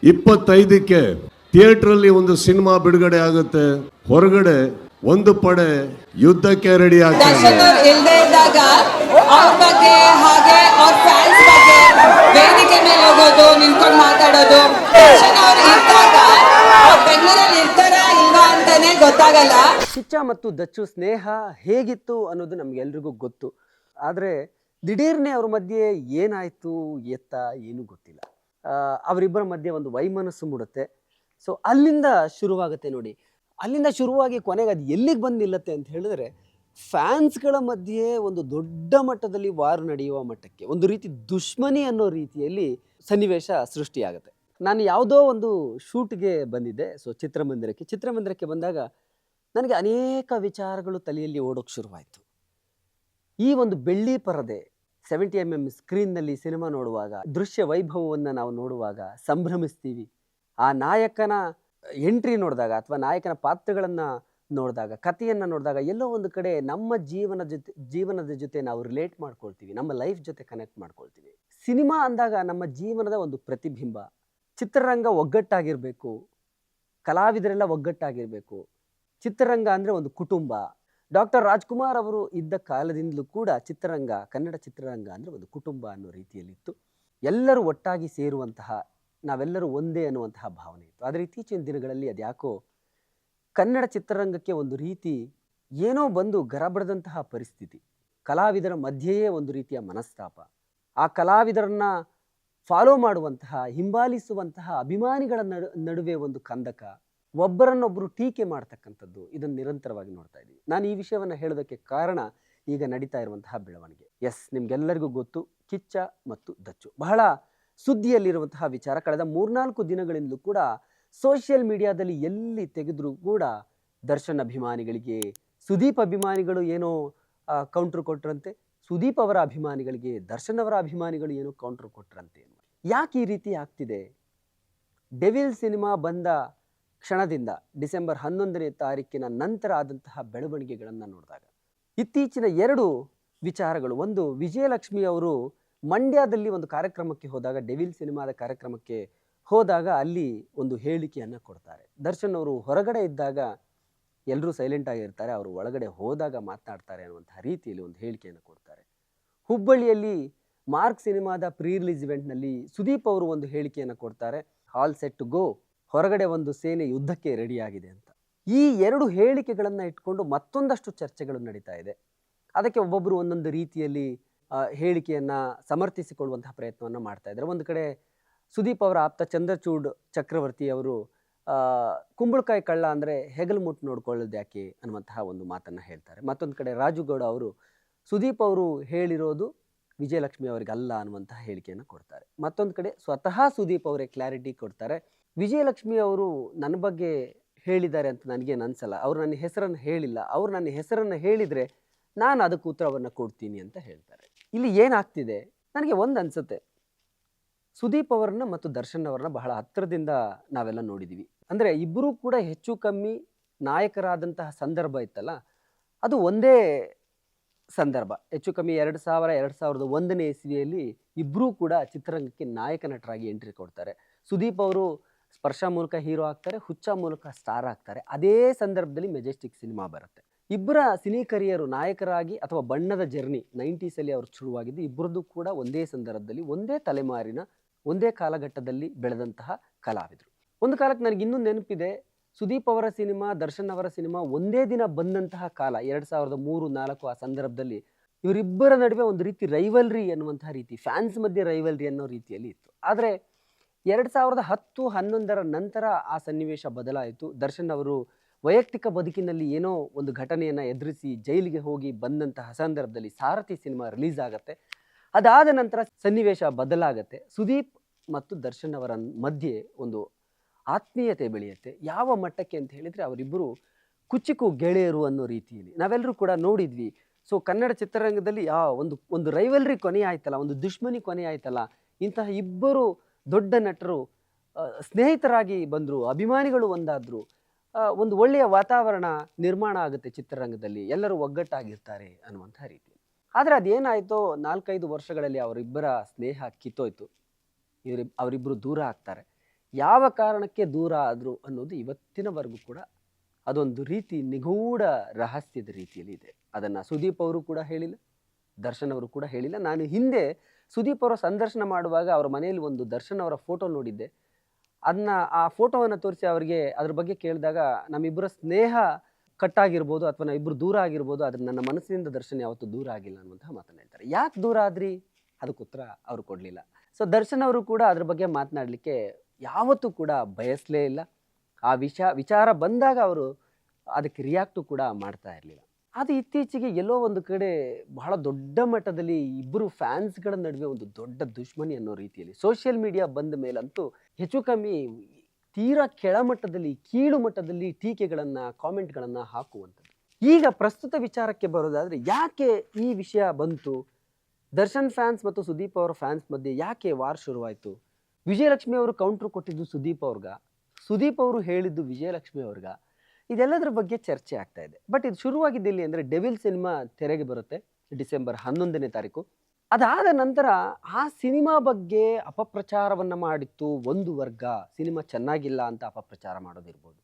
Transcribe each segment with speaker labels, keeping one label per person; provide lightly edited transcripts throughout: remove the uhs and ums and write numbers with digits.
Speaker 1: 25ಕ್ಕೆ theatre ಅಲ್ಲಿ ಒಂದು cinema ಬಿಡುಗಡೆ ಆಗುತ್ತೆ. ಹೊರಗಡೆ ಒಂದು ಪಡೆ ಯುದ್ಧಕ್ಕೆ ರೆಡಿ ಆಗ್ತಾರೆ.
Speaker 2: ಇಲ್ಲದೆ ಇದ್ದಾಗ ಅವ್ರ ಬಗ್ಗೆ ಹಾಗೆ ಅವ್ರ ಫ್ಯಾನ್ಸ್ ಬಗ್ಗೆ ವೇದಿಕೆ ಮೇಲೆ ಹೋಗೋದು, ನಿಂತ್ಕೊಂಡು ಮಾತಾಡೋದು, ಅವ್ರು ಇದ್ದಾಗ ಅವ್ರು ಬೆಂಗಳೂರಲ್ಲಿ ಇರ್ತಾರಾ ಇಲ್ವಾ ಅಂತಾನೆ ಗೊತ್ತಾಗಲ್ಲ.
Speaker 3: ಕಿಚ್ಚ ಮತ್ತು ದಚ್ಚು ಸ್ನೇಹ ಹೇಗಿತ್ತು ಅನ್ನೋದು ನಮ್ಗೆಲ್ರಿಗೂ ಗೊತ್ತು. ಆದರೆ ದಿಢೀರ್ನೆ ಅವ್ರ ಮಧ್ಯೆ ಏನಾಯ್ತು ಎತ್ತ ಏನೂ ಗೊತ್ತಿಲ್ಲ. ಅವರಿಬ್ಬರ ಮಧ್ಯೆ ಒಂದು ವೈಮನಸ್ಸು ಮೂಡುತ್ತೆ. ಸೊ ಅಲ್ಲಿಂದ ಶುರುವಾಗುತ್ತೆ ನೋಡಿ. ಅಲ್ಲಿಂದ ಶುರುವಾಗಿ ಕೊನೆಗೆ ಅದು ಎಲ್ಲಿಗೆ ಬಂದು ನಿಲ್ಲತ್ತೆ ಅಂತ ಹೇಳಿದ್ರೆ, ಫ್ಯಾನ್ಸ್ಗಳ ಮಧ್ಯೆ ಒಂದು ದೊಡ್ಡ ಮಟ್ಟದಲ್ಲಿ ವಾರ್ ನಡೆಯುವ ಮಟ್ಟಕ್ಕೆ, ಒಂದು ರೀತಿ ದುಶ್ಮನಿ ಅನ್ನೋ ರೀತಿಯಲ್ಲಿ ಸನ್ನಿವೇಶ ಸೃಷ್ಟಿಯಾಗುತ್ತೆ. ನಾನು ಯಾವುದೋ ಒಂದು ಶೂಟ್ಗೆ ಬಂದಿದ್ದೆ. ಸೊ ಚಿತ್ರಮಂದಿರಕ್ಕೆ ಬಂದಾಗ ನನಗೆ ಅನೇಕ ವಿಚಾರಗಳು ತಲೆಯಲ್ಲಿ ಓಡೋಕ್ಕೆ ಶುರುವಾಯಿತು. ಈ ಒಂದು ಬೆಳ್ಳಿ ಪರದೆ 70mm ಸ್ಕ್ರೀನ್ನಲ್ಲಿ ಸಿನಿಮಾ ನೋಡುವಾಗ, ದೃಶ್ಯ ವೈಭವವನ್ನು ನಾವು ನೋಡುವಾಗ ಸಂಭ್ರಮಿಸ್ತೀವಿ. ಆ ನಾಯಕನ ಎಂಟ್ರಿ ನೋಡಿದಾಗ ಅಥವಾ ನಾಯಕನ ಪಾತ್ರಗಳನ್ನು ನೋಡಿದಾಗ, ಕಥೆಯನ್ನು ನೋಡಿದಾಗ ಎಲ್ಲೋ ಒಂದು ಕಡೆ ನಮ್ಮ ಜೀವನದ ಜೊತೆ ನಾವು ರಿಲೇಟ್ ಮಾಡ್ಕೊಳ್ತೀವಿ, ನಮ್ಮ ಲೈಫ್ ಜೊತೆ ಕನೆಕ್ಟ್ ಮಾಡ್ಕೊಳ್ತೀವಿ. ಸಿನಿಮಾ ಅಂದಾಗ ನಮ್ಮ ಜೀವನದ ಒಂದು ಪ್ರತಿಬಿಂಬ. ಚಿತ್ರರಂಗ ಒಗ್ಗಟ್ಟಾಗಿರಬೇಕು, ಕಲಾವಿದರೆಲ್ಲ ಒಗ್ಗಟ್ಟಾಗಿರಬೇಕು. ಚಿತ್ರರಂಗ ಅಂದರೆ ಒಂದು ಕುಟುಂಬ. ಡಾಕ್ಟರ್ ರಾಜ್ಕುಮಾರ್ ಅವರು ಇದ್ದ ಕಾಲದಿಂದಲೂ ಕೂಡ ಕನ್ನಡ ಚಿತ್ರರಂಗ ಅಂದರೆ ಒಂದು ಕುಟುಂಬ ಅನ್ನೋ ರೀತಿಯಲ್ಲಿತ್ತು. ಎಲ್ಲರೂ ಒಟ್ಟಾಗಿ ಸೇರುವಂತಹ, ನಾವೆಲ್ಲರೂ ಒಂದೇ ಅನ್ನುವಂತಹ ಭಾವನೆ ಇತ್ತು. ಆದರೆ ಇತ್ತೀಚಿನ ದಿನಗಳಲ್ಲಿ ಅದ್ಯಾಕೋ ಕನ್ನಡ ಚಿತ್ರರಂಗಕ್ಕೆ ಒಂದು ರೀತಿ ಏನೋ ಬಂದು ಗರಬಡದಂತಹ ಪರಿಸ್ಥಿತಿ. ಕಲಾವಿದರ ಮಧ್ಯೆಯೇ ಒಂದು ರೀತಿಯ ಮನಸ್ತಾಪ. ಆ ಕಲಾವಿದರನ್ನ ಫಾಲೋ ಮಾಡುವಂತಹ, ಹಿಂಬಾಲಿಸುವಂತಹ ಅಭಿಮಾನಿಗಳ ನಡುವೆ ಒಂದು ಕಂದಕ, ಒಬ್ಬರನ್ನೊಬ್ಬರು ಟೀಕೆ ಮಾಡ್ತಕ್ಕಂಥದ್ದು, ಇದನ್ನು ನಿರಂತರವಾಗಿ ನೋಡ್ತಾ ಇದ್ದೀವಿ. ನಾನು ಈ ವಿಷಯವನ್ನು ಹೇಳೋದಕ್ಕೆ ಕಾರಣ ಈಗ ನಡೀತಾ ಇರುವಂತಹ ಬೆಳವಣಿಗೆ. ಎಸ್, ನಿಮ್ಗೆಲ್ಲರಿಗೂ ಗೊತ್ತು, ಕಿಚ್ಚ ಮತ್ತು ದಚ್ಚು ಬಹಳ ಸುದ್ದಿಯಲ್ಲಿರುವಂತಹ ವಿಚಾರ. ಕಳೆದ 3-4 ದಿನಗಳಿಂದಲೂ ಕೂಡ ಸೋಷಿಯಲ್ ಮೀಡಿಯಾದಲ್ಲಿ ಎಲ್ಲಿ ತೆಗೆದ್ರೂ ಕೂಡ ದರ್ಶನ್ ಅಭಿಮಾನಿಗಳಿಗೆ, ಸುದೀಪ್ ಅಭಿಮಾನಿಗಳು ಏನೋ ಕೌಂಟ್ರ್ ಕೊಟ್ರಂತೆ, ಸುದೀಪ್ ಅವರ ಅಭಿಮಾನಿಗಳಿಗೆ ದರ್ಶನ್ ಅವರ ಅಭಿಮಾನಿಗಳು ಏನೋ ಕೌಂಟ್ರ್ ಕೊಟ್ರಂತೆ. ಯಾಕೆ ಈ ರೀತಿ ಆಗ್ತಿದೆ? ಡೆವಿಲ್ ಸಿನಿಮಾ ಬಂದ ಕ್ಷಣದಿಂದ ಡಿಸೆಂಬರ್ 11ನೇ ತಾರೀಕಿನ ನಂತರ ಆದಂತಹ ಬೆಳವಣಿಗೆಗಳನ್ನು ನೋಡಿದಾಗ ಇತ್ತೀಚಿನ 2 ವಿಚಾರಗಳು. ಒಂದು, ವಿಜಯಲಕ್ಷ್ಮಿ ಅವರು ಮಂಡ್ಯದಲ್ಲಿ ಒಂದು ಕಾರ್ಯಕ್ರಮಕ್ಕೆ ಹೋದಾಗ, ಡೆವಿಲ್ ಸಿನಿಮಾದ ಕಾರ್ಯಕ್ರಮಕ್ಕೆ ಹೋದಾಗ ಅಲ್ಲಿ ಒಂದು ಹೇಳಿಕೆಯನ್ನು ಕೊಡ್ತಾರೆ. ದರ್ಶನ್ ಅವರು ಹೊರಗಡೆ ಇದ್ದಾಗ ಎಲ್ಲರೂ ಸೈಲೆಂಟ್ ಆಗಿರ್ತಾರೆ, ಅವರು ಒಳಗಡೆ ಹೋದಾಗ ಮಾತನಾಡ್ತಾರೆ ಅನ್ನುವಂತಹ ರೀತಿಯಲ್ಲಿ ಒಂದು ಹೇಳಿಕೆಯನ್ನು ಕೊಡ್ತಾರೆ. ಹುಬ್ಬಳ್ಳಿಯಲ್ಲಿ ಮಾರ್ಕ್ ಸಿನಿಮಾದ ಪ್ರೀ ರಿಲೀಸ್ ಇವೆಂಟ್ನಲ್ಲಿ ಸುದೀಪ್ ಅವರು ಒಂದು ಹೇಳಿಕೆಯನ್ನು ಕೊಡ್ತಾರೆ, ಆಲ್ ಸೆಟ್ ಟು ಗೋ, ಹೊರಗಡೆ ಒಂದು ಸೇನೆ ಯುದ್ಧಕ್ಕೆ ರೆಡಿಯಾಗಿದೆ ಅಂತ. ಈ 2 ಹೇಳಿಕೆಗಳನ್ನು ಇಟ್ಕೊಂಡು ಮತ್ತೊಂದಷ್ಟು ಚರ್ಚೆಗಳು ನಡೀತಾ ಇದೆ. ಅದಕ್ಕೆ ಒಬ್ಬೊಬ್ಬರು ಒಂದೊಂದು ರೀತಿಯಲ್ಲಿ ಹೇಳಿಕೆಯನ್ನು ಸಮರ್ಥಿಸಿಕೊಳ್ಳುವಂತಹ ಪ್ರಯತ್ನವನ್ನು ಮಾಡ್ತಾ ಇದ್ದಾರೆ. ಒಂದು ಕಡೆ ಸುದೀಪ್ ಅವರ ಆಪ್ತ ಚಂದ್ರಚೂಡ್ ಚಕ್ರವರ್ತಿ ಅವರು ಕುಂಬಳಕಾಯಿ ಕಳ್ಳ ಅಂದರೆ ಹೆಗಲು ಮುಟ್ಟು ನೋಡ್ಕೊಳ್ಳೋದು ಯಾಕೆ ಅನ್ನುವಂತಹ ಒಂದು ಮಾತನ್ನು ಹೇಳ್ತಾರೆ. ಮತ್ತೊಂದು ಕಡೆ ರಾಜುಗೌಡ ಅವರು ಸುದೀಪ್ ಅವರು ಹೇಳಿರೋದು ವಿಜಯಲಕ್ಷ್ಮಿ ಅವರಿಗೆ ಅಲ್ಲ ಅನ್ನುವಂತಹ ಹೇಳಿಕೆಯನ್ನು ಕೊಡ್ತಾರೆ. ಮತ್ತೊಂದು ಕಡೆ ಸ್ವತಃ ಸುದೀಪ್ ಅವರೇ ಕ್ಲಾರಿಟಿ ಕೊಡ್ತಾರೆ, ವಿಜಯಲಕ್ಷ್ಮಿ ಅವರು ನನ್ನ ಬಗ್ಗೆ ಹೇಳಿದ್ದಾರೆ ಅಂತ ನನಗೇನು ಅನಿಸಲ್ಲ, ಅವರು ನನ್ನ ಹೆಸರನ್ನು ಹೇಳಿಲ್ಲ, ಅವರು ನನ್ನ ಹೆಸರನ್ನು ಹೇಳಿದರೆ ನಾನು ಅದಕ್ಕೆ ಉತ್ತರವನ್ನು ಕೊಡ್ತೀನಿ ಅಂತ ಹೇಳ್ತಾರೆ. ಇಲ್ಲಿ ಏನಾಗ್ತಿದೆ ನನಗೆ ಒಂದು ಅನಿಸುತ್ತೆ, ಸುದೀಪ್ ಅವರನ್ನ ಮತ್ತು ದರ್ಶನ್ ಅವರನ್ನ ಬಹಳ ಹತ್ತಿರದಿಂದ ನಾವೆಲ್ಲ ನೋಡಿದ್ದೀವಿ. ಅಂದರೆ ಇಬ್ಬರೂ ಕೂಡ ಹೆಚ್ಚು ಕಮ್ಮಿ ನಾಯಕರಾದಂತಹ ಸಂದರ್ಭ ಇತ್ತಲ್ಲ, ಅದು ಒಂದೇ ಸಂದರ್ಭ. ಹೆಚ್ಚು ಕಮ್ಮಿ 2001ನೇ ಇಸ್ವಿಯಲ್ಲಿ ಇಬ್ಬರೂ ಕೂಡ ಚಿತ್ರರಂಗಕ್ಕೆ ನಾಯಕ ನಟರಾಗಿ ಎಂಟ್ರಿ ಕೊಡ್ತಾರೆ. ಸುದೀಪ್ ಅವರು ಸ್ಪರ್ಶ ಮೂಲಕ ಹೀರೋ ಆಗ್ತಾರೆ, ಹುಚ್ಚ ಮೂಲಕ ಸ್ಟಾರ್ ಆಗ್ತಾರೆ. ಅದೇ ಸಂದರ್ಭದಲ್ಲಿ ಮೆಜೆಸ್ಟಿಕ್ ಸಿನಿಮಾ ಬರುತ್ತೆ. ಇಬ್ಬರ ಸಿನಿ ಕರಿಯರು ನಾಯಕರಾಗಿ ಅಥವಾ ಬಣ್ಣದ ಜರ್ನಿ 90s ಅವರು ಶುರುವಾಗಿದ್ದು, ಇಬ್ಬರದ್ದು ಕೂಡ ಒಂದೇ ಸಂದರ್ಭದಲ್ಲಿ, ಒಂದೇ ತಲೆಮಾರಿನ, ಒಂದೇ ಕಾಲಘಟ್ಟದಲ್ಲಿ ಬೆಳೆದಂತಹ ಕಲಾವಿದರು. ಒಂದು ಕಾಲಕ್ಕೆ ನನಗೆ ಇನ್ನೂ ನೆನಪಿದೆ, ಸುದೀಪ್ ಅವರ ಸಿನಿಮಾ, ದರ್ಶನ್ ಅವರ ಸಿನಿಮಾ ಒಂದೇ ದಿನ ಬಂದಂತಹ ಕಾಲ 2003-4 ಆ ಸಂದರ್ಭದಲ್ಲಿ ಇವರಿಬ್ಬರ ನಡುವೆ ಒಂದು ರೀತಿ ರೈವಲ್ರಿ ಅನ್ನುವಂತಹ ರೀತಿ, ಫ್ಯಾನ್ಸ್ ಮಧ್ಯೆ ರೈವಲ್ರಿ ಅನ್ನೋ ರೀತಿಯಲ್ಲಿ ಇತ್ತು. ಆದರೆ 2010-11ರ ನಂತರ ಆ ಸನ್ನಿವೇಶ ಬದಲಾಯಿತು. ದರ್ಶನ್ ಅವರು ವೈಯಕ್ತಿಕ ಬದುಕಿನಲ್ಲಿ ಏನೋ ಒಂದು ಘಟನೆಯನ್ನು ಎದುರಿಸಿ ಜೈಲಿಗೆ ಹೋಗಿ ಬಂದಂತಹ ಸಂದರ್ಭದಲ್ಲಿ ಸಾರಥಿ ಸಿನಿಮಾ ರಿಲೀಸ್ ಆಗುತ್ತೆ. ಅದಾದ ನಂತರ ಸನ್ನಿವೇಶ ಬದಲಾಗತ್ತೆ. ಸುದೀಪ್ ಮತ್ತು ದರ್ಶನ್ ಅವರ ಮಧ್ಯೆ ಒಂದು ಆತ್ಮೀಯತೆ ಬೆಳೆಯುತ್ತೆ. ಯಾವ ಮಟ್ಟಕ್ಕೆ ಅಂತ ಹೇಳಿದರೆ, ಅವರಿಬ್ಬರು ಕುಚಿಕು ಗೆಳೆಯರು ಅನ್ನೋ ರೀತಿಯಲ್ಲಿ ನಾವೆಲ್ಲರೂ ಕೂಡ ನೋಡಿದ್ವಿ. ಸೊ ಕನ್ನಡ ಚಿತ್ರರಂಗದಲ್ಲಿ ಒಂದು ರೈವಲ್ರಿ ಕೊನೆ ಆಯ್ತಲ್ಲ, ಒಂದು ದುಶ್ಮನಿ ಕೊನೆ ಆಯ್ತಲ್ಲ, ಇಂತಹ ಇಬ್ಬರು ದೊಡ್ಡ ನಟರು ಸ್ನೇಹಿತರಾಗಿ ಬಂದರು, ಅಭಿಮಾನಿಗಳು ಒಂದಾದರು, ಒಂದು ಒಳ್ಳೆಯ ವಾತಾವರಣ ನಿರ್ಮಾಣ ಆಗುತ್ತೆ ಚಿತ್ರರಂಗದಲ್ಲಿ, ಎಲ್ಲರೂ ಒಗ್ಗಟ್ಟಾಗಿರ್ತಾರೆ ಅನ್ನುವಂಥ ರೀತಿ. ಆದರೆ ಅದೇನಾಯಿತೋ 4-5 ವರ್ಷಗಳಲ್ಲಿ ಅವರಿಬ್ಬರ ಸ್ನೇಹ ಕಿತ್ತೋಯ್ತು. ಅವರಿಬ್ಬರು ದೂರ ಆಗ್ತಾರೆ. ಯಾವ ಕಾರಣಕ್ಕೆ ದೂರ ಆದರು ಅನ್ನೋದು ಇವತ್ತಿನವರೆಗೂ ಕೂಡ ಅದೊಂದು ರೀತಿ ನಿಗೂಢ ರಹಸ್ಯದ ರೀತಿಯಲ್ಲಿ ಇದೆ. ಅದನ್ನು ಸುದೀಪ್ ಅವರು ಕೂಡ ಹೇಳಿಲ್ಲ, ದರ್ಶನ್ ಅವರು ಕೂಡ ಹೇಳಿಲ್ಲ. ನಾನು ಹಿಂದೆ ಸುದೀಪ್ ಅವರ ಸಂದರ್ಶನ ಮಾಡುವಾಗ ಅವರ ಮನೆಯಲ್ಲಿ ಒಂದು ದರ್ಶನ್ ಅವರ ಫೋಟೋ ನೋಡಿದ್ದೆ. ಆ ಫೋಟೋವನ್ನು ತೋರಿಸಿ ಅವರಿಗೆ ಅದ್ರ ಬಗ್ಗೆ ಕೇಳಿದಾಗ ನಮ್ಮಿಬ್ಬರ ಸ್ನೇಹ ಕಟ್ಟಾಗಿರ್ಬೋದು ಅಥವಾ ನಾವಿಬ್ಬರು ದೂರ ಆಗಿರ್ಬೋದು, ಅದ್ರ ನನ್ನ ಮನಸ್ಸಿನಿಂದ ದರ್ಶನ್ ಯಾವತ್ತೂ ದೂರ ಆಗಿಲ್ಲ ಅನ್ನುವಂತಹ ಮಾತನ್ನು ಹೇಳ್ತಾರೆ. ಯಾಕೆ ದೂರ ಆದ್ರಿ ಅದಕ್ಕೆ ಉತ್ತರ ಅವರು ಕೊಡಲಿಲ್ಲ. ಸೊ ದರ್ಶನ್ ಅವರು ಕೂಡ ಅದ್ರ ಬಗ್ಗೆ ಮಾತನಾಡಲಿಕ್ಕೆ ಯಾವತ್ತೂ ಕೂಡ ಬಯಸಲೇ ಇಲ್ಲ. ಆ ವಿಚಾರ ಬಂದಾಗ ಅವರು ಅದಕ್ಕೆ ರಿಯಾಕ್ಟು ಕೂಡ ಮಾಡ್ತಾ ಇರಲಿಲ್ಲ. ಅದು ಇತ್ತೀಚೆಗೆ ಎಲ್ಲೋ ಒಂದು ಕಡೆ ಬಹಳ ದೊಡ್ಡ ಮಟ್ಟದಲ್ಲಿ ಇಬ್ಬರು ಫ್ಯಾನ್ಸ್ಗಳ ನಡುವೆ ಒಂದು ದೊಡ್ಡ ದುಶ್ಮನಿ ಅನ್ನೋ ರೀತಿಯಲ್ಲಿ ಸೋಷಿಯಲ್ ಮೀಡಿಯಾ ಬಂದ ಮೇಲಂತೂ ಹೆಚ್ಚು ಕಮ್ಮಿ ತೀರಾ ಕೆಳಮಟ್ಟದಲ್ಲಿ ಕೀಳು ಮಟ್ಟದಲ್ಲಿ ಟೀಕೆಗಳನ್ನು ಕಾಮೆಂಟ್ಗಳನ್ನು ಹಾಕುವಂಥದ್ದು. ಈಗ ಪ್ರಸ್ತುತ ವಿಚಾರಕ್ಕೆ ಬರೋದಾದರೆ ಯಾಕೆ ಈ ವಿಷಯ ಬಂತು, ದರ್ಶನ್ ಫ್ಯಾನ್ಸ್ ಮತ್ತು ಸುದೀಪ್ ಅವರ ಫ್ಯಾನ್ಸ್ ಮಧ್ಯೆ ಯಾಕೆ ವಾರ್ ಶುರುವಾಯಿತು, ವಿಜಯಲಕ್ಷ್ಮಿ ಅವರು ಕೌಂಟ್ರ್ ಕೊಟ್ಟಿದ್ದು ಸುದೀಪ್ ಅವ್ರಿಗ, ಸುದೀಪ್ ಅವರು ಹೇಳಿದ್ದು ವಿಜಯಲಕ್ಷ್ಮಿ ಅವ್ರಿಗ, ಇದೆಲ್ಲದರ ಬಗ್ಗೆ ಚರ್ಚೆ ಆಗ್ತಾ ಇದೆ. ಬಟ್ ಇದು ಶುರುವಾಗಿದ್ದಲ್ಲಿ ಅಂದರೆ ಡೆವಿಲ್ ಸಿನಿಮಾ ತೆರೆಗೆ ಬರುತ್ತೆ ಡಿಸೆಂಬರ್ 11ನೇ ತಾರೀಕು. ಅದಾದ ನಂತರ ಆ ಸಿನಿಮಾ ಬಗ್ಗೆ ಅಪಪ್ರಚಾರವನ್ನು ಮಾಡಿತ್ತು ಒಂದು ವರ್ಗ. ಸಿನಿಮಾ ಚೆನ್ನಾಗಿಲ್ಲ ಅಂತ ಅಪಪ್ರಚಾರ ಮಾಡೋದಿರ್ಬೋದು,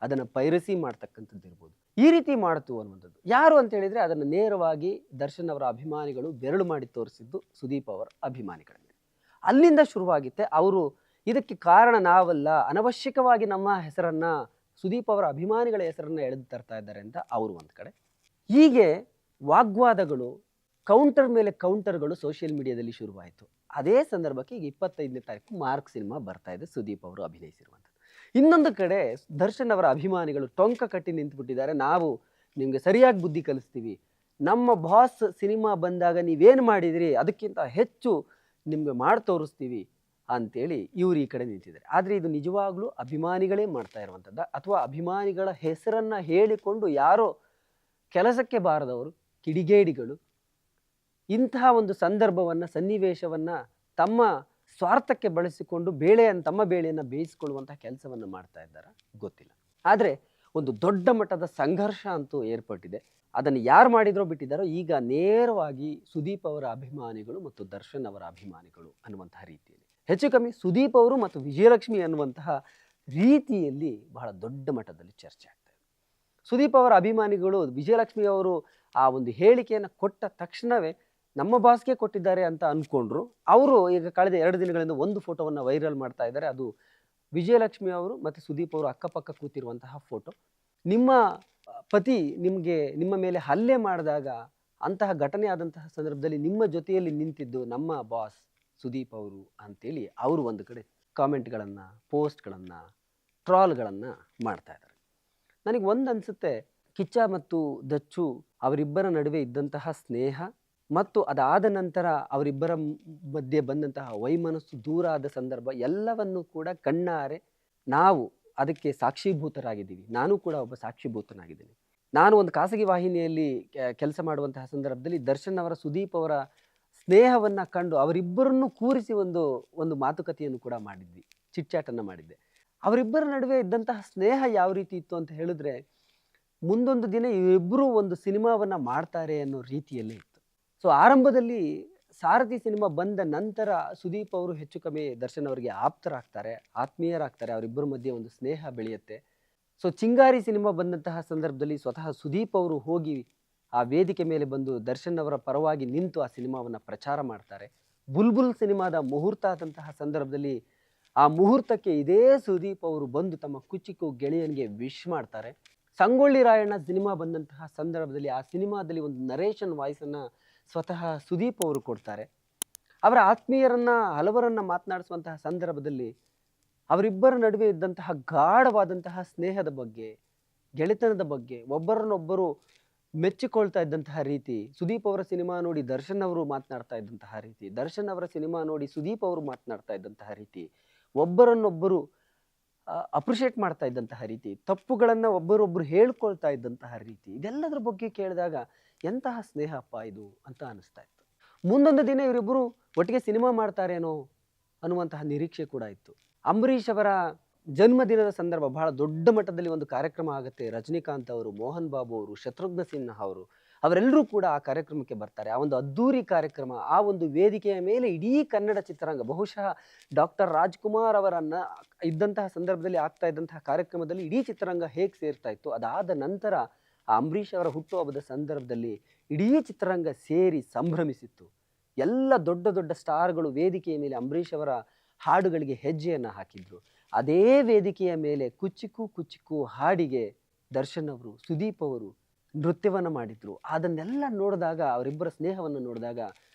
Speaker 3: ಅದನ್ನು ಪೈರಸಿ ಮಾಡ್ತಕ್ಕಂಥದ್ದು ಇರ್ಬೋದು, ಈ ರೀತಿ ಮಾಡ್ತು ಅನ್ನುವಂಥದ್ದು. ಯಾರು ಅಂತ ಹೇಳಿದರೆ ಅದನ್ನು ನೇರವಾಗಿ ದರ್ಶನ್ ಅವರ ಅಭಿಮಾನಿಗಳು ಬೆರಳು ಮಾಡಿ ತೋರಿಸಿದ್ದು ಸುದೀಪ್ ಅವರ ಅಭಿಮಾನಿಗಳ ಮೇಲೆ. ಅಲ್ಲಿಂದ ಶುರುವಾಗಿತ್ತೆ. ಅವರು ಇದಕ್ಕೆ ಕಾರಣ ನಾವಲ್ಲ, ಅನವಶ್ಯಕವಾಗಿ ನಮ್ಮ ಹೆಸರನ್ನು, ಸುದೀಪ್ ಅವರ ಅಭಿಮಾನಿಗಳ ಹೆಸರನ್ನು ಎಳೆದು ತರ್ತಾ ಇದ್ದಾರೆ ಅಂತ ಅವರು ಒಂದು ಕಡೆ. ಹೀಗೆ ವಾಗ್ವಾದಗಳು, ಕೌಂಟರ್ ಮೇಲೆ ಕೌಂಟರ್ಗಳು ಸೋಷಿಯಲ್ ಮೀಡಿಯಾದಲ್ಲಿ ಶುರುವಾಯಿತು. ಅದೇ ಸಂದರ್ಭಕ್ಕೆ ಈಗ 25ನೇ ತಾರೀಕು ಮಾರ್ಕ್ ಸಿನಿಮಾ ಬರ್ತಾ ಇದೆ, ಸುದೀಪ್ ಅವರು ಅಭಿನಯಿಸಿರುವಂಥದ್ದು. ಇನ್ನೊಂದು ಕಡೆ ದರ್ಶನ್ ಅವರ ಅಭಿಮಾನಿಗಳು ಟೊಂಕ ಕಟ್ಟಿ ನಿಂತುಬಿಟ್ಟಿದ್ದಾರೆ. ನಾವು ನಿಮಗೆ ಸರಿಯಾಗಿ ಬುದ್ಧಿ ಕಲಿಸ್ತೀವಿ, ನಮ್ಮ ಬಾಸ್ ಸಿನಿಮಾ ಬಂದಾಗ ನೀವೇನು ಮಾಡಿದಿರಿ ಅದಕ್ಕಿಂತ ಹೆಚ್ಚು ನಿಮಗೆ ಮಾಡಿ ತೋರಿಸ್ತೀವಿ ಅಂತೇಳಿ ಇವರು ಈ ಕಡೆ ನಿಂತಿದ್ದಾರೆ. ಆದರೆ ಇದು ನಿಜವಾಗ್ಲೂ ಅಭಿಮಾನಿಗಳೇ ಮಾಡ್ತಾ ಇರುವಂಥದ್ದು, ಅಥವಾ ಅಭಿಮಾನಿಗಳ ಹೆಸರನ್ನು ಹೇಳಿಕೊಂಡು ಯಾರೋ ಕೆಲಸಕ್ಕೆ ಬಾರದವರು ಕಿಡಿಗೇಡಿಗಳು ಇಂತಹ ಒಂದು ಸಂದರ್ಭವನ್ನು, ಸನ್ನಿವೇಶವನ್ನು ತಮ್ಮ ಸ್ವಾರ್ಥಕ್ಕೆ ಬಳಸಿಕೊಂಡು ತಮ್ಮ ಬೇಳೆಯನ್ನು ಬೇಯಿಸಿಕೊಳ್ಳುವಂಥ ಕೆಲಸವನ್ನು ಮಾಡ್ತಾ ಇದ್ದಾರೆ ಗೊತ್ತಿಲ್ಲ. ಆದರೆ ಒಂದು ದೊಡ್ಡ ಮಟ್ಟದ ಸಂಘರ್ಷ ಅಂತೂ ಏರ್ಪಟ್ಟಿದೆ. ಅದನ್ನು ಯಾರು ಮಾಡಿದ್ರೋ ಬಿಟ್ಟಿದ್ದಾರೋ ಈಗ ನೇರವಾಗಿ ಸುದೀಪ್ ಅವರ ಅಭಿಮಾನಿಗಳು ಮತ್ತು ದರ್ಶನ್ ಅವರ ಅಭಿಮಾನಿಗಳು ಅನ್ನುವಂತಹ ರೀತಿಯಲ್ಲಿ, ಹೆಚ್ಚು ಕಮ್ಮಿ ಸುದೀಪ್ ಅವರು ಮತ್ತು ವಿಜಯಲಕ್ಷ್ಮಿ ಅನ್ನುವಂತಹ ರೀತಿಯಲ್ಲಿ ಬಹಳ ದೊಡ್ಡ ಮಟ್ಟದಲ್ಲಿ ಚರ್ಚೆ ಆಗ್ತಾ ಇದೆ. ಸುದೀಪ್ ಅವರ ಅಭಿಮಾನಿಗಳು ವಿಜಯಲಕ್ಷ್ಮಿ ಅವರು ಆ ಒಂದು ಹೇಳಿಕೆಯನ್ನು ಕೊಟ್ಟ ತಕ್ಷಣವೇ ನಮ್ಮ ಬಾಸ್ಗೆ ಕೊಟ್ಟಿದ್ದಾರೆ ಅಂತ ಅಂದ್ಕೊಂಡ್ರು. ಅವರು ಈಗ ಕಳೆದ 2 ದಿನಗಳಿಂದ ಒಂದು ಫೋಟೋವನ್ನು ವೈರಲ್ ಮಾಡ್ತಾ ಇದ್ದಾರೆ. ಅದು ವಿಜಯಲಕ್ಷ್ಮಿ ಅವರು ಮತ್ತು ಸುದೀಪ್ ಅವರು ಅಕ್ಕಪಕ್ಕ ಕೂತಿರುವಂತಹ ಫೋಟೋ. ನಿಮ್ಮ ಪತಿ ನಿಮ್ಮ ಮೇಲೆ ಹಲ್ಲೆ ಮಾಡಿದಾಗ ಅಂತಹ ಘಟನೆ ಆದಂತಹ ಸಂದರ್ಭದಲ್ಲಿ ನಿಮ್ಮ ಜೊತೆಯಲ್ಲಿ ನಿಂತಿದ್ದು ನಮ್ಮ ಬಾಸ್ ಸುದೀಪ್ ಅವರು ಅಂತೇಳಿ ಅವರು ಒಂದು ಕಡೆ ಕಾಮೆಂಟ್ಗಳನ್ನು, ಪೋಸ್ಟ್ಗಳನ್ನು, ಟ್ರಾಲ್ಗಳನ್ನು ಮಾಡ್ತಾ ಇದ್ದಾರೆ. ನನಗೆ ಒಂದು ಅನಿಸುತ್ತೆ, ಕಿಚ್ಚ ಮತ್ತು ದಚ್ಚು ಅವರಿಬ್ಬರ ನಡುವೆ ಇದ್ದಂತಹ ಸ್ನೇಹ ಮತ್ತು ಅದಾದ ನಂತರ ಅವರಿಬ್ಬರ ಮಧ್ಯೆ ಬಂದಂತಹ ವೈಮನಸ್ಸು ದೂರ ಆದ ಸಂದರ್ಭ ಎಲ್ಲವನ್ನೂ ಕೂಡ ಕಣ್ಣಾರೆ ನಾವು ಅದಕ್ಕೆ ಸಾಕ್ಷೀಭೂತರಾಗಿದ್ದೀವಿ. ನಾನು ಕೂಡ ಒಬ್ಬ ಸಾಕ್ಷೀಭೂತನಾಗಿದ್ದೀನಿ. ನಾನು ಒಂದು ಖಾಸಗಿ ವಾಹಿನಿಯಲ್ಲಿ ಕೆಲಸ ಮಾಡುವಂತಹ ಸಂದರ್ಭದಲ್ಲಿ ದರ್ಶನ್ ಅವರ ಸುದೀಪ್ ಅವರ ಸ್ನೇಹವನ್ನು ಕಂಡು ಅವರಿಬ್ಬರನ್ನು ಕೂರಿಸಿ ಒಂದು ಮಾತುಕತೆಯನ್ನು ಕೂಡ ಮಾಡಿದ್ವಿ, ಚಿಟ್ಚಾಟನ್ನು ಮಾಡಿದ್ದೆ. ಅವರಿಬ್ಬರ ನಡುವೆ ಇದ್ದಂತಹ ಸ್ನೇಹ ಯಾವ ರೀತಿ ಇತ್ತು ಅಂತ ಹೇಳಿದ್ರೆ, ಮುಂದೊಂದು ದಿನ ಇಬ್ಬರು ಒಂದು ಸಿನಿಮಾವನ್ನು ಮಾಡ್ತಾರೆ ಅನ್ನೋ ರೀತಿಯಲ್ಲೇ ಇತ್ತು. ಸೊ ಆರಂಭದಲ್ಲಿ ಸಾರಥಿ ಸಿನಿಮಾ ಬಂದ ನಂತರ ಸುದೀಪ್ ಅವರು ಹೆಚ್ಚು ಕಮ್ಮಿ ದರ್ಶನ್ ಅವರಿಗೆ ಆಪ್ತರಾಗ್ತಾರೆ, ಆತ್ಮೀಯರಾಗ್ತಾರೆ, ಅವರಿಬ್ಬರ ಮಧ್ಯೆ ಒಂದು ಸ್ನೇಹ ಬೆಳೆಯುತ್ತೆ. ಸೊ ಚಿಂಗಾರಿ ಸಿನಿಮಾ ಬಂದಂತಹ ಸಂದರ್ಭದಲ್ಲಿ ಸ್ವತಃ ಸುದೀಪ್ ಅವರು ಹೋಗಿ ಆ ವೇದಿಕೆ ಮೇಲೆ ಬಂದು ದರ್ಶನ್ ಅವರ ಪರವಾಗಿ ನಿಂತು ಆ ಸಿನಿಮಾವನ್ನು ಪ್ರಚಾರ ಮಾಡ್ತಾರೆ. ಬುಲ್ಬುಲ್ ಸಿನಿಮಾದ ಮುಹೂರ್ತ ಆದಂತಹ ಸಂದರ್ಭದಲ್ಲಿ ಆ ಮುಹೂರ್ತಕ್ಕೆ ಇದೇ ಸುದೀಪ್ ಅವರು ಬಂದು ತಮ್ಮ ಕುಚಿಕು ಗೆಳೆಯನಿಗೆ ವಿಶ್ ಮಾಡ್ತಾರೆ. ಸಂಗೊಳ್ಳಿ ರಾಯಣ್ಣ ಸಿನಿಮಾ ಬಂದಂತಹ ಸಂದರ್ಭದಲ್ಲಿ ಆ ಸಿನಿಮಾದಲ್ಲಿ ಒಂದು ನರೇಷನ್ ವಾಯ್ಸನ್ನು ಸ್ವತಃ ಸುದೀಪ್ ಅವರು ಕೊಡ್ತಾರೆ. ಅವರ ಆತ್ಮೀಯರನ್ನು ಹಲವರನ್ನು ಮಾತನಾಡಿಸುವಂತಹ ಸಂದರ್ಭದಲ್ಲಿ ಅವರಿಬ್ಬರ ನಡುವೆ ಇದ್ದಂತಹ ಗಾಢವಾದಂತಹ ಸ್ನೇಹದ ಬಗ್ಗೆ, ಗೆಳೆತನದ ಬಗ್ಗೆ, ಒಬ್ಬರನ್ನೊಬ್ಬರು ಮೆಚ್ಚಿಕೊಳ್ತಾ ಇದ್ದಂತಹ ರೀತಿ, ಸುದೀಪ್ ಅವರ ಸಿನಿಮಾ ನೋಡಿ ದರ್ಶನ್ ಅವರು ಮಾತನಾಡ್ತಾ ಇದ್ದಂತಹ ರೀತಿ, ದರ್ಶನ್ ಅವರ ಸಿನಿಮಾ ನೋಡಿ ಸುದೀಪ್ ಅವರು ಮಾತನಾಡ್ತಾ ಇದ್ದಂತಹ ರೀತಿ, ಒಬ್ಬರನ್ನೊಬ್ಬರು ಅಪ್ರಿಷಿಯೇಟ್ ಮಾಡ್ತಾ ಇದ್ದಂತಹ ರೀತಿ, ತಪ್ಪುಗಳನ್ನು ಒಬ್ಬರೊಬ್ಬರು ಹೇಳ್ಕೊಳ್ತಾ ಇದ್ದಂತಹ ರೀತಿ, ಇದೆಲ್ಲದರ ಬಗ್ಗೆ ಕೇಳಿದಾಗ ಎಂತಹ ಸ್ನೇಹಪ್ಪ ಇದು ಅಂತ ಅನಿಸ್ತಾ ಇತ್ತು. ಮುಂದೊಂದು ದಿನ ಇವರಿಬ್ಬರು ಒಟ್ಟಿಗೆ ಸಿನಿಮಾ ಮಾಡ್ತಾರೇನೋ ಅನ್ನುವಂತಹ ನಿರೀಕ್ಷೆ ಕೂಡ ಇತ್ತು. ಅಂಬರೀಷ್ ಅವರ ಜನ್ಮದಿನದ ಸಂದರ್ಭ ಬಹಳ ದೊಡ್ಡ ಮಟ್ಟದಲ್ಲಿ ಒಂದು ಕಾರ್ಯಕ್ರಮ ಆಗುತ್ತೆ. ರಜನಿಕಾಂತ್ ಅವರು, ಮೋಹನ್ ಬಾಬು ಅವರು, ಶತ್ರುಘ್ನ ಸಿನ್ಹಾ ಅವರು, ಅವರೆಲ್ಲರೂ ಕೂಡ ಆ ಕಾರ್ಯಕ್ರಮಕ್ಕೆ ಬರ್ತಾರೆ. ಆ ಒಂದು ಅದ್ದೂರಿ ಕಾರ್ಯಕ್ರಮ, ಆ ಒಂದು ವೇದಿಕೆಯ ಮೇಲೆ ಇಡೀ ಕನ್ನಡ ಚಿತ್ರರಂಗ, ಬಹುಶಃ ಡಾಕ್ಟರ್ ರಾಜ್ಕುಮಾರ್ ಅವರನ್ನ ಇದ್ದಂತಹ ಸಂದರ್ಭದಲ್ಲಿ ಆಗ್ತಾ ಇದ್ದಂತಹ ಕಾರ್ಯಕ್ರಮದಲ್ಲಿ ಇಡೀ ಚಿತ್ರರಂಗ ಹೇಗೆ ಸೇರ್ತಾ ಇತ್ತು, ಅದಾದ ನಂತರ ಆ ಅಂಬರೀಷ್ ಅವರ ಹುಟ್ಟುಹಬ್ಬದ ಸಂದರ್ಭದಲ್ಲಿ ಇಡೀ ಚಿತ್ರರಂಗ ಸೇರಿ ಸಂಭ್ರಮಿಸಿತ್ತು. ಎಲ್ಲ ದೊಡ್ಡ ದೊಡ್ಡ ಸ್ಟಾರ್ಗಳು ವೇದಿಕೆಯ ಮೇಲೆ ಅಂಬರೀಷ್ ಅವರ ಹಾಡುಗಳಿಗೆ ಹೆಜ್ಜೆಯನ್ನು ಹಾಕಿದ್ರು. ಅದೇ ವೇದಿಕೆಯ ಮೇಲೆ ಕುಚಿಕು ಕುಚಿಕು ಹಾಡಿಗೆ ದರ್ಶನ್ ಅವರು, ಸುದೀಪ್ ಅವರು ನೃತ್ಯವನ್ನು ಮಾಡಿದ್ರು. ಅದನ್ನೆಲ್ಲ ನೋಡಿದಾಗ, ಅವರಿಬ್ಬರ ಸ್ನೇಹವನ್ನು ನೋಡಿದಾಗ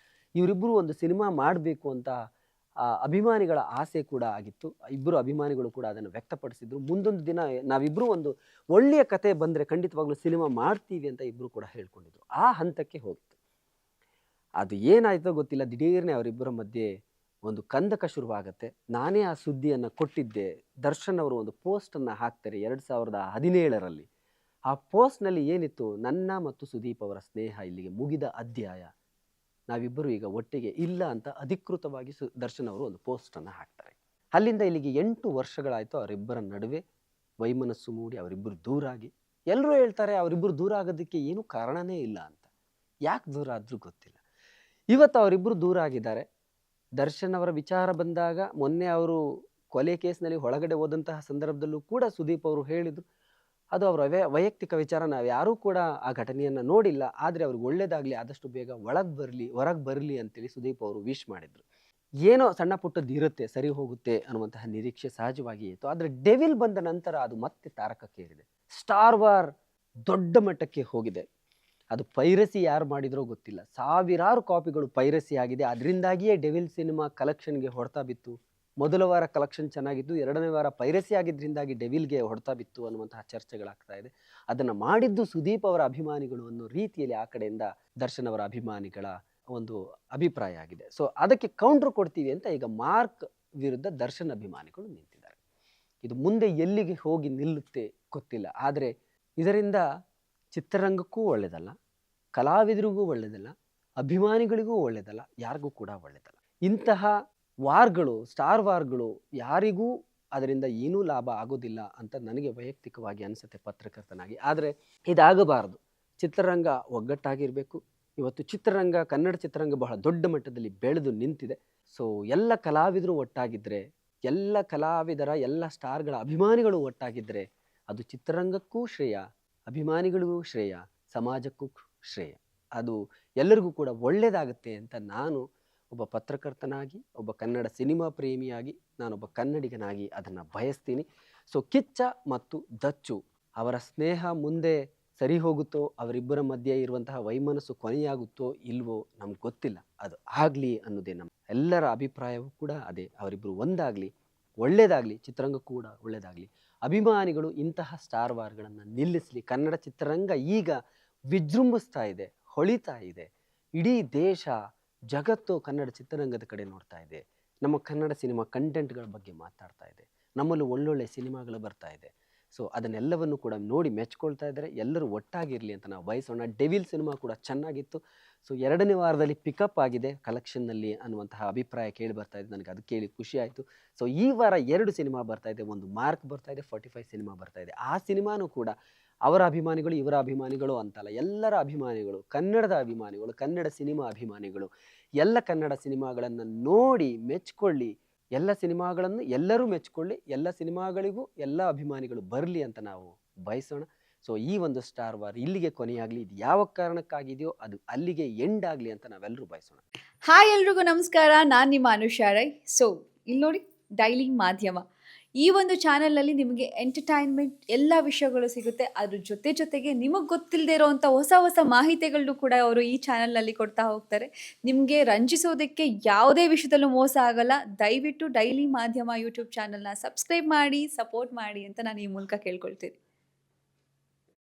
Speaker 3: ಇವರಿಬ್ಬರು ಒಂದು ಸಿನಿಮಾ ಮಾಡಬೇಕು ಅಂತ ಅಭಿಮಾನಿಗಳ ಆಸೆ ಕೂಡ ಆಗಿತ್ತು. ಇಬ್ಬರು ಅಭಿಮಾನಿಗಳು ಕೂಡ ಅದನ್ನು ವ್ಯಕ್ತಪಡಿಸಿದ್ರು. ಮುಂದೊಂದು ದಿನ ನಾವಿಬ್ಬರು ಒಂದು ಒಳ್ಳೆಯ ಕತೆ ಬಂದರೆ ಖಂಡಿತವಾಗ್ಲೂ ಸಿನಿಮಾ ಮಾಡ್ತೀವಿ ಅಂತ ಇಬ್ಬರು ಕೂಡ ಹೇಳ್ಕೊಂಡಿದ್ರು. ಆ ಹಂತಕ್ಕೆ ಹೋಗಿತ್ತು. ಅದು ಏನಾಯ್ತೋ ಗೊತ್ತಿಲ್ಲ, ದಿಢೀರ್ನೆ ಅವರಿಬ್ಬರ ಮಧ್ಯೆ ಒಂದು ಕಂದಕ ಶುರುವಾಗತ್ತೆ. ನಾನೇ ಆ ಸುದ್ದಿಯನ್ನು ಕೊಟ್ಟಿದ್ದೆ. ದರ್ಶನ್ ಅವರು ಒಂದು ಪೋಸ್ಟನ್ನು ಹಾಕ್ತಾರೆ 2017ರಲ್ಲಿ. ಆ ಪೋಸ್ಟ್ನಲ್ಲಿ ಏನಿತ್ತು, ನನ್ನ ಮತ್ತು ಸುದೀಪ್ ಅವರ ಸ್ನೇಹ ಇಲ್ಲಿಗೆ ಮುಗಿದ ಅಧ್ಯಾಯ, ನಾವಿಬ್ಬರು ಈಗ ಒಟ್ಟಿಗೆ ಇಲ್ಲ ಅಂತ ಅಧಿಕೃತವಾಗಿ ದರ್ಶನ್ ಅವರು ಒಂದು ಪೋಸ್ಟನ್ನು ಹಾಕ್ತಾರೆ. ಅಲ್ಲಿಂದ ಇಲ್ಲಿಗೆ 8 ವರ್ಷಗಳಾಯಿತು. ಅವರಿಬ್ಬರ ನಡುವೆ ವೈಮನಸ್ಸು ಮೂಡಿ ಅವರಿಬ್ಬರು ದೂರಾಗಿ. ಎಲ್ಲರೂ ಹೇಳ್ತಾರೆ ಅವರಿಬ್ಬರು ದೂರ ಆಗೋದಕ್ಕೆ ಏನೂ ಕಾರಣನೇ ಇಲ್ಲ ಅಂತ. ಯಾಕೆ ದೂರ ಆದರೂ ಗೊತ್ತಿಲ್ಲ. ಇವತ್ತು ಅವರಿಬ್ಬರು ದೂರ ಆಗಿದ್ದಾರೆ. ದರ್ಶನ್ ಅವರ ವಿಚಾರ ಬಂದಾಗ, ಮೊನ್ನೆ ಅವರು ಕೊಲೆ ಕೇಸ್ನಲ್ಲಿ ಹೊರಗಡೆ ಹೋದಂತಹ ಸಂದರ್ಭದಲ್ಲೂ ಕೂಡ ಸುದೀಪ್ ಅವರು ಹೇಳಿದರು, ಅದು ಅವರ ವೈಯಕ್ತಿಕ ವಿಚಾರ, ನಾವು ಯಾರೂ ಕೂಡ ಆ ಘಟನೆಯನ್ನು ನೋಡಿಲ್ಲ, ಆದರೆ ಅವ್ರಿಗೆ ಒಳ್ಳೇದಾಗಲಿ, ಆದಷ್ಟು ಬೇಗ ಹೊರಗೆ ಬರಲಿ ಅಂತೇಳಿ ಸುದೀಪ್ ಅವರು ವಿಶ್ ಮಾಡಿದರು. ಏನೋ ಸಣ್ಣ ಪುಟ್ಟದ್ದು ಇರುತ್ತೆ, ಸರಿ ಹೋಗುತ್ತೆ ಅನ್ನುವಂತಹ ನಿರೀಕ್ಷೆ ಸಹಜವಾಗಿ ಇತ್ತು. ಆದರೆ ಡೆವಿಲ್ ಬಂದ ನಂತರ ಅದು ಮತ್ತೆ ತಾರಕಕ್ಕೇರಿದೆ. ಸ್ಟಾರ್ ವಾರ್ ದೊಡ್ಡ ಮಟ್ಟಕ್ಕೆ ಹೋಗಿದೆ. ಅದು ಪೈರಸಿ ಯಾರು ಮಾಡಿದ್ರೋ ಗೊತ್ತಿಲ್ಲ, ಸಾವಿರಾರು ಕಾಪಿಗಳು ಪೈರಸಿ ಆಗಿದೆ. ಅದರಿಂದಾಗಿಯೇ ಡೆವಿಲ್ ಸಿನಿಮಾ ಕಲೆಕ್ಷನ್ಗೆ ಹೊಡೆತ ಬಿತ್ತು. ಮೊದಲ ವಾರ ಕಲೆಕ್ಷನ್ ಚೆನ್ನಾಗಿದ್ದು, 2ನೇ ವಾರ ಪೈರಸಿ ಆಗಿದ್ದರಿಂದಾಗಿ ಡೆವಿಲ್ಗೆ ಹೊಡೆತ ಬಿತ್ತು ಅನ್ನುವಂತಹ ಚರ್ಚೆಗಳಾಗ್ತಾ ಇದೆ. ಅದನ್ನು ಮಾಡಿದ್ದು ಸುದೀಪ್ ಅವರ ಅಭಿಮಾನಿಗಳು ಅನ್ನೋ ರೀತಿಯಲ್ಲಿ ಆ ಕಡೆಯಿಂದ ದರ್ಶನ್ ಅವರ ಅಭಿಮಾನಿಗಳ ಒಂದು ಅಭಿಪ್ರಾಯ ಆಗಿದೆ. ಸೊ ಅದಕ್ಕೆ ಕೌಂಟರ್ ಕೊಡ್ತೀವಿ ಅಂತ ಈಗ ಮಾರ್ಕ್ ವಿರುದ್ಧ ದರ್ಶನ್ ಅಭಿಮಾನಿಗಳು ನಿಂತಿದ್ದಾರೆ. ಇದು ಮುಂದೆ ಎಲ್ಲಿಗೆ ಹೋಗಿ ನಿಲ್ಲುತ್ತೆ ಗೊತ್ತಿಲ್ಲ. ಆದರೆ ಇದರಿಂದ ಚಿತ್ರರಂಗಕ್ಕೂ ಒಳ್ಳೆಯದಲ್ಲ, ಕಲಾವಿದರಿಗೂ ಒಳ್ಳೆಯದಲ್ಲ, ಅಭಿಮಾನಿಗಳಿಗೂ ಒಳ್ಳೆಯದಲ್ಲ, ಯಾರಿಗೂ ಕೂಡ ಒಳ್ಳೆಯದಲ್ಲ. ಇಂತಹ ವಾರ್ಗಳು, ಸ್ಟಾರ್ ವಾರ್ಗಳು ಯಾರಿಗೂ ಅದರಿಂದ ಏನೂ ಲಾಭ ಆಗೋದಿಲ್ಲ ಅಂತ ನನಗೆ ವೈಯಕ್ತಿಕವಾಗಿ ಅನಿಸುತ್ತೆ ಪತ್ರಕರ್ತನಾಗಿ. ಆದರೆ ಇದಾಗಬಾರದು. ಚಿತ್ರರಂಗ ಒಗ್ಗಟ್ಟಾಗಿರಬೇಕು. ಇವತ್ತು ಚಿತ್ರರಂಗ, ಕನ್ನಡ ಚಿತ್ರರಂಗ ಬಹಳ ದೊಡ್ಡ ಮಟ್ಟದಲ್ಲಿ ಬೆಳೆದು ನಿಂತಿದೆ. ಸೊ ಎಲ್ಲ ಕಲಾವಿದರು ಒಟ್ಟಾಗಿದ್ದರೆ, ಎಲ್ಲ ಕಲಾವಿದರ, ಎಲ್ಲ ಸ್ಟಾರ್ಗಳ ಅಭಿಮಾನಿಗಳು ಒಟ್ಟಾಗಿದ್ದರೆ ಅದು ಚಿತ್ರರಂಗಕ್ಕೂ ಶ್ರೇಯ, ಅಭಿಮಾನಿಗಳಿಗೂ ಶ್ರೇಯ, ಸಮಾಜಕ್ಕೂ ಶ್ರೇಯ. ಅದು ಎಲ್ಲರಿಗೂ ಕೂಡ ಒಳ್ಳೆಯದಾಗುತ್ತೆ ಅಂತ ನಾನು ಒಬ್ಬ ಪತ್ರಕರ್ತನಾಗಿ, ಒಬ್ಬ ಕನ್ನಡ ಸಿನಿಮಾ ಪ್ರೇಮಿಯಾಗಿ, ನಾನೊಬ್ಬ ಕನ್ನಡಿಗನಾಗಿ ಅದನ್ನು ಬಯಸ್ತೀನಿ. ಸೊ ಕಿಚ್ಚ ಮತ್ತು ದಚ್ಚು ಅವರ ಸ್ನೇಹ ಮುಂದೆ ಸರಿ ಹೋಗುತ್ತೋ, ಅವರಿಬ್ಬರ ಮಧ್ಯೆ ಇರುವಂತಹ ವೈಮನಸ್ಸು ಕೊನೆಯಾಗುತ್ತೋ ಇಲ್ವೋ ನಮ್ಗೆ ಗೊತ್ತಿಲ್ಲ. ಅದು ಆಗಲಿ ಅನ್ನೋದೇ ನಮ್ಮ ಎಲ್ಲರ ಅಭಿಪ್ರಾಯವೂ ಕೂಡ ಅದೇ. ಅವರಿಬ್ಬರು ಒಂದಾಗಲಿ, ಒಳ್ಳೆಯದಾಗಲಿ, ಚಿತ್ರರಂಗಕ್ಕೂ ಕೂಡ ಒಳ್ಳೆಯದಾಗಲಿ. ಅಭಿಮಾನಿಗಳು ಇಂತಹ ಸ್ಟಾರ್ ವಾರ್ಗಳನ್ನು ನಿಲ್ಲಿಸಲಿ. ಕನ್ನಡ ಚಿತ್ರರಂಗ ಈಗ ವಿಜೃಂಭಿಸ್ತಾ ಇದೆ, ಹೊಳಿತಾ ಇದೆ. ಇಡೀ ದೇಶ, ಜಗತ್ತು ಕನ್ನಡ ಚಿತ್ರರಂಗದ ಕಡೆ ನೋಡ್ತಾ ಇದೆ. ನಮ್ಮ ಕನ್ನಡ ಸಿನಿಮಾ ಕಂಟೆಂಟ್ಗಳ ಬಗ್ಗೆ ಮಾತಾಡ್ತಾ ಇದೆ. ನಮ್ಮಲ್ಲೂ ಒಳ್ಳೊಳ್ಳೆ ಸಿನಿಮಾಗಳು ಬರ್ತಾ ಇದೆ. ಸೊ ಅದನ್ನೆಲ್ಲವನ್ನು ಕೂಡ ನೋಡಿ ಮೆಚ್ಕೊಳ್ತಾ ಇದ್ದಾರೆ. ಎಲ್ಲರೂ ಒಟ್ಟಾಗಿರಲಿ ಅಂತ ನಾವು ಬಯಸೋಣ. ಡೆವಿಲ್ ಸಿನಿಮಾ ಕೂಡ ಚೆನ್ನಾಗಿತ್ತು. ಸೊ 2ನೇ ವಾರದಲ್ಲಿ ಪಿಕಪ್ ಆಗಿದೆ ಕಲೆಕ್ಷನ್ನಲ್ಲಿ ಅನ್ನುವಂತಹ ಅಭಿಪ್ರಾಯ ಕೇಳಿ ಬರ್ತಾ ಇದೆ. ನನಗೆ ಅದು ಕೇಳಿ ಖುಷಿ ಆಯಿತು. ಸೊ ಈ ವಾರ 2 ಸಿನಿಮಾ ಬರ್ತಾ ಇದೆ. ಒಂದು ಮಾರ್ಕ್ ಬರ್ತಾ ಇದೆ, 45 ಸಿನಿಮಾ ಬರ್ತಾ ಇದೆ. ಆ ಸಿನಿಮಾನೂ ಕೂಡ ಅವರ ಅಭಿಮಾನಿಗಳು, ಇವರ ಅಭಿಮಾನಿಗಳು ಅಂತಲ್ಲ, ಎಲ್ಲರ ಅಭಿಮಾನಿಗಳು, ಕನ್ನಡದ ಅಭಿಮಾನಿಗಳು, ಕನ್ನಡ ಸಿನಿಮಾ ಅಭಿಮಾನಿಗಳು ಎಲ್ಲ ಕನ್ನಡ ಸಿನಿಮಾಗಳನ್ನು ನೋಡಿ ಮೆಚ್ಕೊಳ್ಳಿ. ಎಲ್ಲ ಸಿನಿಮಾಗಳನ್ನು ಎಲ್ಲರೂ ಮೆಚ್ಕೊಳ್ಳಿ. ಎಲ್ಲ ಸಿನಿಮಾಗಳಿಗೂ ಎಲ್ಲ ಅಭಿಮಾನಿಗಳು ಬರಲಿ ಅಂತ ನಾವು ಬಯಸೋಣ. ಸೊ ಈ ಒಂದು ಸ್ಟಾರ್ ವಾರ್ ಇಲ್ಲಿಗೆ ಕೊನೆಯಾಗಲಿ. ಇದು ಯಾವ ಕಾರಣಕ್ಕಾಗಿದೆಯೋ ಅದು ಅಲ್ಲಿಗೆ ಎಂಡ್ ಆಗಲಿ ಅಂತ ನಾವೆಲ್ಲರೂ ಬಯಸೋಣ.
Speaker 4: ಹಾಯ್ ಎಲ್ರಿಗೂ ನಮಸ್ಕಾರ, ನಾನು ನಿಮ್ಮ ಅನುಷಾ ರೈ. ಸೊ ಇಲ್ಲಿ ನೋಡಿ, ಡೈಲಿ ಮಾಧ್ಯಮ ಈ ಒಂದು ಚಾನಲ್ನಲ್ಲಿ ನಿಮಗೆ ಎಂಟರ್ಟೈನ್ಮೆಂಟ್ ಎಲ್ಲ ವಿಷಯಗಳು ಸಿಗುತ್ತೆ. ಅದ್ರ ಜೊತೆಗೆ ನಿಮಗೆ ಗೊತ್ತಿಲ್ಲದೆ ಇರೋವಂಥ ಹೊಸ ಮಾಹಿತಿಗಳನ್ನು ಕೂಡ ಅವರು ಈ ಚಾನಲ್ನಲ್ಲಿ ಕೊಡ್ತಾ ಹೋಗ್ತಾರೆ. ನಿಮಗೆ ರಂಜಿಸೋದಕ್ಕೆ ಯಾವುದೇ ವಿಷಯದಲ್ಲೂ ಮೋಸ ಆಗಲ್ಲ. ದಯವಿಟ್ಟು ಡೈಲಿ ಮಾಧ್ಯಮ ಯೂಟ್ಯೂಬ್ ಚಾನಲ್ನ ಸಬ್ಸ್ಕ್ರೈಬ್ ಮಾಡಿ, ಸಪೋರ್ಟ್ ಮಾಡಿ ಅಂತ ನಾನು ಈ ಮೂಲಕ ಕೇಳ್ಕೊಳ್ತೀನಿ.